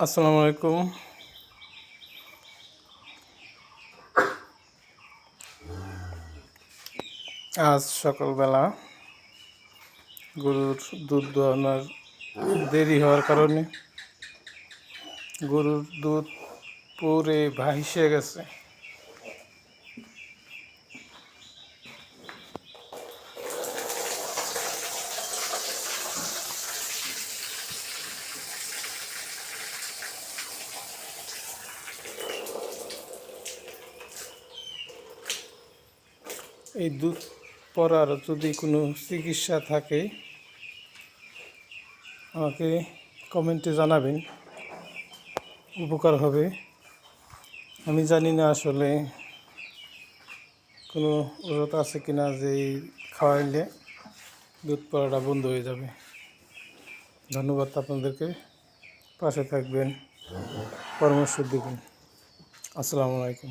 আসসালামু আলাইকুম। আজ সকালবেলা গরুর দুধ দোয়ানোর দেরি হওয়ার কারণে গরুর দুধ পুরে ভাসে গেছে। এই দুধ পড়ার যদি কোনো চিকিৎসা থাকে আমাকে কমেন্টে জানাবেন, উপকার হবে। আমি জানি না আসলে কোনো ওষুধ আছে কিনা যে খাওয়াইলে দুধ পড়াটা বন্ধ হয়ে যাবে। ধন্যবাদ আপনাদেরকে, পাশে থাকবেন, পরামর্শ দেবেন। আসসালামু আলাইকুম।